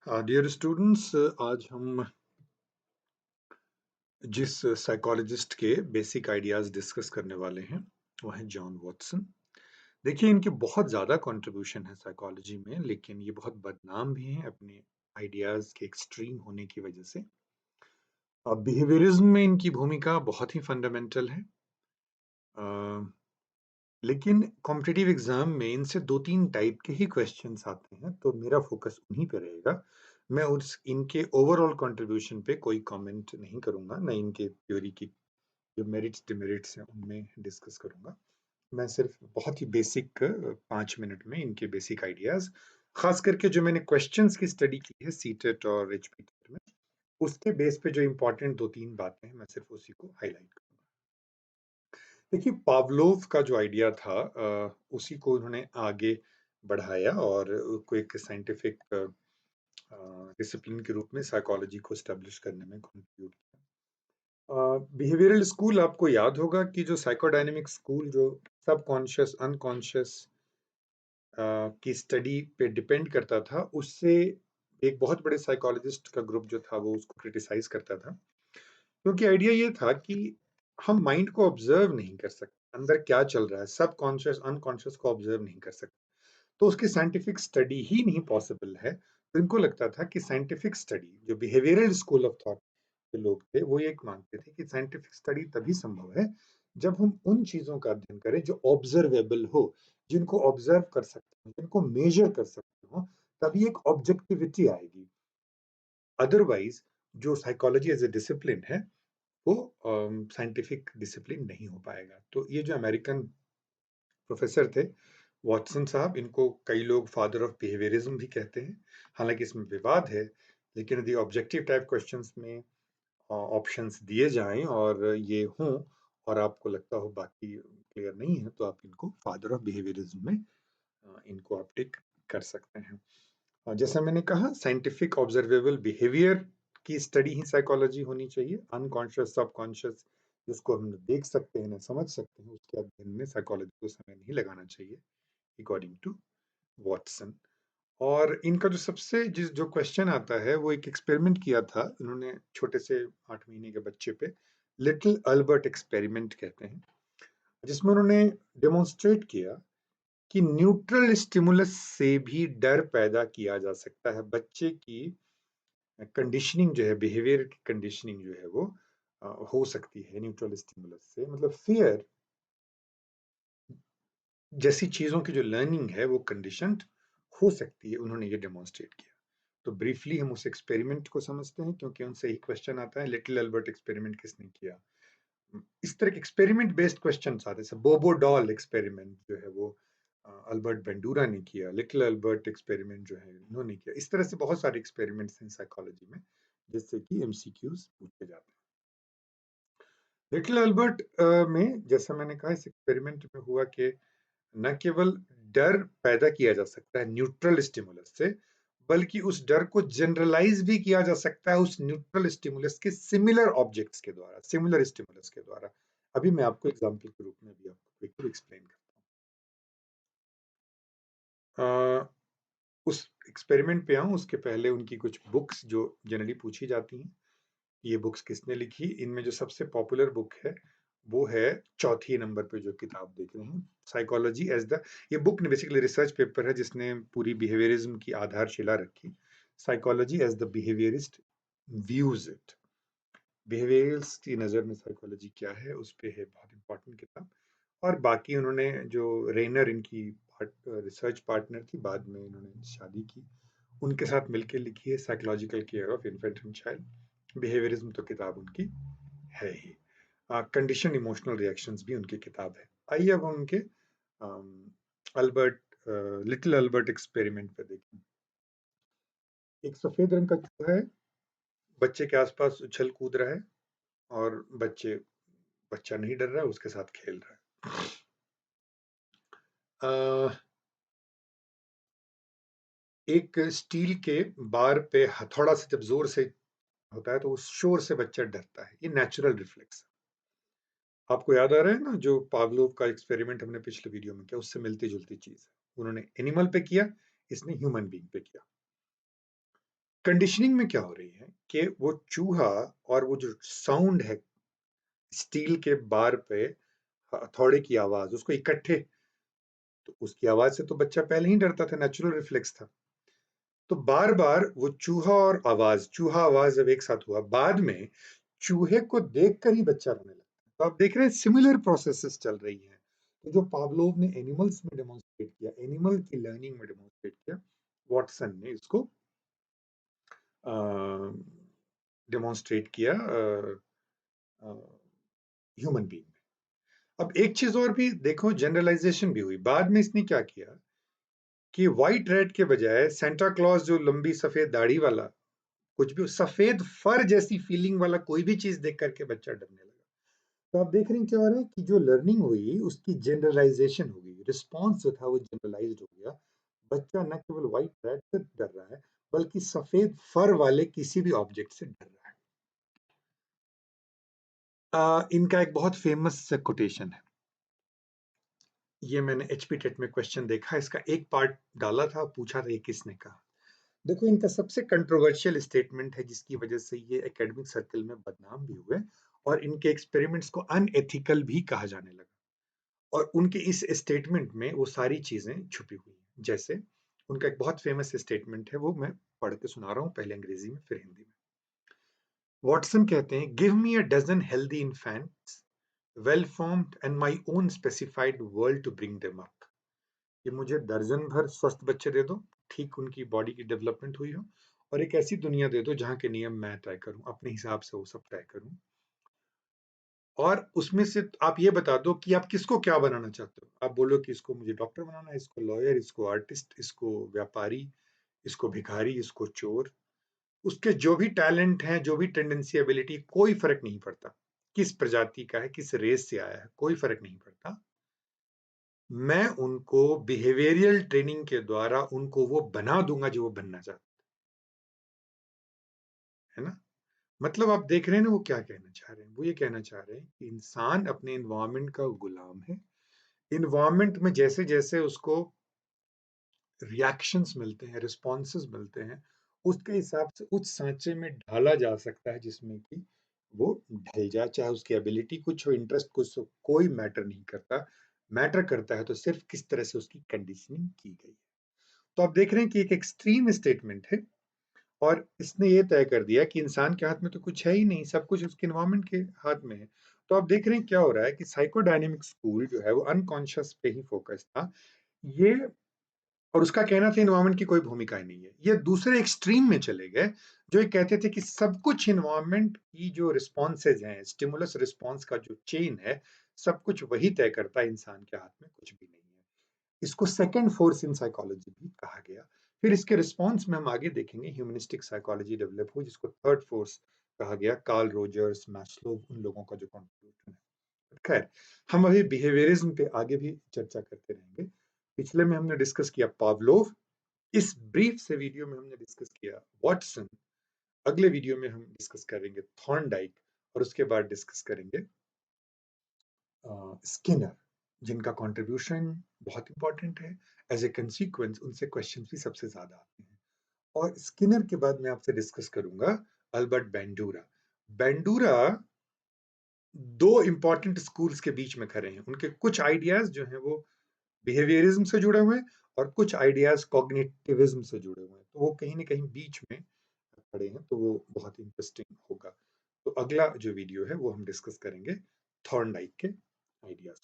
Dear students, आज हम जिस साइकोलॉजिस्ट के बेसिक आइडियाज डिस्कस करने वाले हैं वो है जॉन वॉटसन। देखिए, इनके बहुत ज़्यादा कंट्रीब्यूशन है साइकोलॉजी में, लेकिन ये बहुत बदनाम भी हैं अपने आइडियाज के एक्सट्रीम होने की वजह से। अब बिहेवियरिज्म में इनकी भूमिका बहुत ही फंडामेंटल है। अ, लेकिन कॉम्पिटिटिव एग्जाम में इनसे 2-3 टाइप के ही क्वेश्चंस आते हैं, तो मेरा फोकस उन्हीं पे रहेगा। मैं उस इनके ओवरऑल कंट्रीब्यूशन पे कोई कमेंट नहीं करूंगा, ना इनके थ्योरी की जो मेरिट्स डिमेरिट्स हैं उनमें डिस्कस करूंगा। मैं सिर्फ बहुत ही बेसिक 5 मिनट में इनके बेसिक आइडियाज, खास करके जो मैंने क्वेश्चंस की स्टडी की है सीटेट और एचपीटेट में, उसके बेस पे जो इम्पोर्टेंट 2-3 बातें हैं मैं सिर्फ उसी को हाईलाइट करूंगा। देखिए, पावलोव का जो आइडिया था उसी को उन्होंने आगे बढ़ाया और को एक साइंटिफिक डिसिप्लिन के रूप में साइकोलॉजी को एस्टेब्लिश करने में कंट्रीब्यूट किया। बिहेवियरल स्कूल आपको याद होगा कि जो साइकोडायनेमिक स्कूल जो सबकॉन्शियस अनकॉन्शियस की स्टडी पे डिपेंड करता था, उससे एक बहुत बड़े साइकोलॉजिस्ट का ग्रुप जो था वो उसको क्रिटिसाइज करता था, क्योंकि आइडिया ये था कि हम माइंड को ऑब्जर्व नहीं कर सकते, अंदर क्या चल रहा है सब कॉन्शियस अनकॉन्शियस को ऑब्जर्व नहीं कर सकते, तो उसकी साइंटिफिक स्टडी ही नहीं पॉसिबल है। तो इनको लगता था कि साइंटिफिक स्टडी, जो बिहेवियरल स्कूल ऑफ थॉट के लोग थे, वो ये मानते थे कि साइंटिफिक स्टडी तभी संभव है जब हम उन चीजों का अध्ययन करें जो ऑब्जर्वेबल हो, जिनको ऑब्जर्व कर सकते हो, जिनको मेजर कर सकते हो, तभी एक ऑब्जेक्टिविटी आएगी। अदरवाइज जो साइकोलॉजी एज ए डिसिप्लिन है वो साइंटिफिक डिसिप्लिन नहीं हो पाएगा। तो ये जो अमेरिकन प्रोफेसर थे वॉटसन साहब, इनको कई लोग फादर ऑफ बिहेवियरिज्म भी कहते हैं। हालांकि इसमें विवाद है, लेकिन यदि ऑब्जेक्टिव टाइप क्वेश्चंस में ऑप्शंस दिए जाएं और ये हों और आपको लगता हो बाकी क्लियर नहीं है, तो आप इनको फादर ऑफ बिहेवियरिज्म में इनको आप टिक कर सकते हैं। जैसा मैंने कहा, साइंटिफिक ऑब्जर्वेबल बिहेवियर की स्टडी ही साइकोलॉजी होनी चाहिए। अनकॉन्शियस सबकॉन्शियस जिसको हम देख सकते हैं ना समझ सकते हैं, उसके अध्ययन में साइकोलॉजी को समय नहीं लगाना चाहिए, अकॉर्डिंग टू वॉटसन। और इनका जो सबसे जिस जो क्वेश्चन आता है, वो एक एक्सपेरिमेंट किया था इन्होंने छोटे से 8 महीने के बच्चे पे, लिटिल अल्बर्ट एक्सपेरिमेंट कहते हैं, जिसमें उन्होंने डेमोन्स्ट्रेट किया कि न्यूट्रल स्टिमुलस से भी डर पैदा किया जा सकता है। बच्चे की कंडीशनिंग जो है, बिहेवियर की कंडीशनिंग जो है वो हो सकती है न्यूट्रल स्टिमुलस से। मतलब फियर जैसी चीजों की जो लर्निंग है वो कंडीशनड हो सकती है, उन्होंने ये डेमोन्स्ट्रेट किया। तो ब्रीफली हम उस एक्सपेरिमेंट को समझते हैं, क्योंकि उनसे ही क्वेश्चन आता है लिटिल अल्बर्ट एक्सपेरिमेंट किसने किया। इस तरह के एक्सपेरिमेंट बेस्ड क्वेश्चन आते हैं, बोबो डॉल एक्सपेरिमेंट जो है वो अल्बर्ट बेंडूरा ने किया, लिटिल अल्बर्ट एक्सपेरिमेंट जो है इन्होंने किया। इस तरह से बहुत सारे एक्सपेरिमेंट्स हैं साइकोलॉजी में जिससे कि एमसीक्यूज पूछे जाते हैं। लिटिल अल्बर्ट में जैसा मैंने कहा, इस एक्सपेरिमेंट में हुआ कि न केवल डर पैदा किया जा सकता है न्यूट्रल स्टिमुलस से, बल्कि उस डर को जनरलाइज भी किया जा सकता है उस न्यूट्रल स्टिमुलस के सिमिलर ऑब्जेक्ट्स के द्वारा, सिमिलर स्टिमुलस के द्वारा। अभी मैं आपको एग्जांपल के रूप में भी आपको क्विकली एक्सप्लेन करता हूँ। उस एक्सपेरिमेंट पे आऊँ उसके पहले उनकी कुछ बुक्स जो जनरली पूछी जाती हैं, ये बुक्स किसने लिखी। इनमें जो सबसे पॉपुलर बुक है वो है चौथी नंबर पे जो किताब देख रहे हैं, साइकोलॉजी एज द, ये बुक बेसिकली रिसर्च पेपर है जिसने पूरी बिहेवियरिज्म की आधारशिला रखी। Psychology as the behaviourist views it, behaviourist की नज़र में साइकोलॉजी क्या है, उस पे है बहुत इंपॉर्टेंट किताब। और बाकी उन्होंने जो रेनर इनकी रिसर्च पार्टनर थी, बाद में इन्होंने शादी की, उनके साथ मिलकर लिखी है psychological care of infant and child. Behaviourism तो किताब उनकी है ही। कंडीशन इमोशनल रिएक्शंस भी उनकी किताब है। आइए अब उनके अल्बर्ट लिटिल अल्बर्ट एक्सपेरिमेंट पे देखें। एक सफेद रंग का चूहा है, बच्चे के आसपास उछल कूद रहा है और बच्चा नहीं डर रहा है, उसके साथ खेल रहा है। एक स्टील के बार पे हथौड़ा से जब जोर से होता है तो उस शोर से बच्चा डरता है, ये नेचुरल रिफ्लेक्स है। आपको याद आ रहा है ना, जो पावलोव का एक्सपेरिमेंट हमने पिछले वीडियो में किया, उससे मिलती जुलती चीज है। उन्होंने एनिमल पे किया, इसने ह्यूमन बीइंग पे किया। कंडीशनिंग में क्या हो रही है कि वो चूहा और वो जो साउंड है स्टील के बार पे हथौड़े की आवाज उसको इकट्ठे, तो उसकी आवाज से तो बच्चा पहले ही डरता था, नेचुरल रिफ्लेक्स था। तो बार बार वो चूहा आवाज जब एक साथ हुआ, बाद में चूहे को देखकर ही बच्चा रोने लगता है। तो आप देख रहे हैं सिमिलर प्रोसेसेस चल रही हैं। तो जो पावलोव ने एनिमल्स में डेमोन्स्ट्रेट किया, एनिमल की लर्निंग में डेमोन्स्ट्रेट किया, वॉटसन ने इसको डेमोन्स्ट्रेट किया ह्यूमन बीइंग में। अब एक चीज और भी देखो, जनरलाइजेशन भी हुई। बाद में इसने क्या किया कि व्हाइट रेड के बजाय सेंटा क्लॉज, जो लंबी सफेद दाढ़ी वाला, कुछ भी सफेद फर जैसी फीलिंग वाला कोई भी चीज देख करके बच्चा डरने लगा। तो आप देख रहे हैं क्या हो रहा है कि जो लर्निंग हुई उसकी जनरलाइजेशन हो गई, रिस्पॉन्स जो था वो जनरलाइज्ड हो गया। बच्चा न केवल व्हाइट रेड से डर रहा है, बल्कि सफेद फर वाले किसी भी ऑब्जेक्ट से डर रहा है। इनका एक बहुत फेमस कोटेशन है, ये मैंने एचपी टेट में क्वेश्चन देखा, इसका एक पार्ट डाला था, पूछा था ये किसने कहा। देखो, इनका सबसे कंट्रोवर्शियल स्टेटमेंट है जिसकी वजह से ये एकेडमिक सर्कल में बदनाम भी हुए और इनके एक्सपेरिमेंट्स को अनएथिकल भी कहा जाने लगा। और उनके इस स्टेटमेंट में वो सारी चीजें छुपी हुई हैं। जैसे उनका एक बहुत फेमस स्टेटमेंट है, वो मैं पढ़ के सुना रहा हूँ, पहले अंग्रेजी में फिर हिंदी में। वॉटसन कहते हैं, give me a dozen healthy infants, well formed and my own specified world to bring them up. कि मुझे दर्जन भर स्वस्थ बच्चे दे दो, ठीक उनकी बॉडी की डेवलपमेंट हुई हो, और एक ऐसी दुनिया दे दो जहां के नियम मैं तय करूं, अपने हिसाब से वो सब तय करूं। और उसमें से आप ये बता दो कि आप किसको क्या बनाना चाहते हो। आप बोलो कि इसको मुझे डॉक्टर बनाना है, इसको लॉयर, इसको आर्टिस्ट, इसको व्यापारी, इसको भिखारी, इसको चोर। उसके जो भी टैलेंट है, जो भी टेंडेंसी, एबिलिटी, कोई फर्क नहीं पड़ता। किस प्रजाति का है, किस रेस से आया है, कोई फर्क नहीं पड़ता। मैं उनको बिहेवियरल ट्रेनिंग के द्वारा उनको वो बना दूंगा जो वो बनना चाहते है ना। मतलब आप देख रहे हैं ना वो क्या कहना चाह रहे हैं। वो ये कहना चाह रहे हैं कि इंसान अपने इन्वायरमेंट का गुलाम है। इन्वायरमेंट में जैसे जैसे उसको रिएक्शंस मिलते हैं, रिस्पॉन्सेस मिलते हैं, उसके हिसाब से उस सांचे में ढाला जा सकता है जिसमें कि वो ढल जाए। चाहे उसकी एबिलिटी कुछ हो, इंटरेस्ट कुछ हो, कोई मैटर नहीं करता। मैटर करता है तो सिर्फ किस तरह से उसकी कंडीशनिंग की गई है। तो आप देख रहे हैं कि एक एक्सट्रीम स्टेटमेंट है, और इसने ये तय कर दिया कि इंसान के हाथ में तो कुछ है ही नहीं, सब कुछ उसके एनवायरमेंट के हाथ में है। तो आप देख रहे हैं क्या हो रहा है कि साइकोडायनेमिक स्कूल जो है वो अनकॉन्शियस पे ही फोकस था। ये, और उसका कहना था एनवायरमेंट की कोई भूमिका ही नहीं है। ये दूसरे एक्सट्रीम में चले गए, जो ये कहते थे कि सब कुछ एनवायरमेंट की जो रिस्पॉन्सेज हैं, स्टिमुलस रिस्पॉन्स का जो चेन है, सब कुछ वही तय करता है, इंसान के हाथ में कुछ भी नहीं है। इसको सेकंड फोर्स इन साइकोलॉजी भी कहा गया। फिर इसके रिस्पॉन्स में हम आगे देखेंगे ह्यूमनिस्टिक साइकोलॉजी डेवलप हुई, जिसको थर्ड फोर्स कहा गया। कार्ल रोजर्स, मैस्लो, उन लोगों का जो कॉन्ट्रीब्यूशन है। खैर, हम अभी बिहेवियरिज्म पे आगे भी चर्चा करते रहेंगे। पिछले में हमने डिस्कस किया पावलोव, इस ब्रीफ से वीडियो में हमने डिस्कस किया वॉटसन। अगले वीडियो में हम डिस्कस करेंगे थॉर्नडाइक, और उसके बाद डिस्कस करेंगे स्किनर, जिनका कंट्रीब्यूशन बहुत इंपॉर्टेंट है। एज ए कंसिक्वेंस उनसे क्वेश्चन भी सबसे ज्यादा आते हैं। और स्किनर के बाद मैं आपसे डिस्कस करूंगा अल्बर्ट बेंडूरा। बेंडूरा दो इंपॉर्टेंट स्कूल्स के बीच में खड़े हैं। उनके कुछ आइडियाज जो हैं वो बिहेवियरिज्म से जुड़े हुए हैं, और कुछ आइडियाज कॉग्निटिविज्म से जुड़े हुए हैं। तो वो कहीं ना कहीं बीच में खड़े हैं, तो वो बहुत इंटरेस्टिंग होगा। तो अगला जो वीडियो है वो हम डिस्कस करेंगे थॉर्नडाइक के आइडियाज।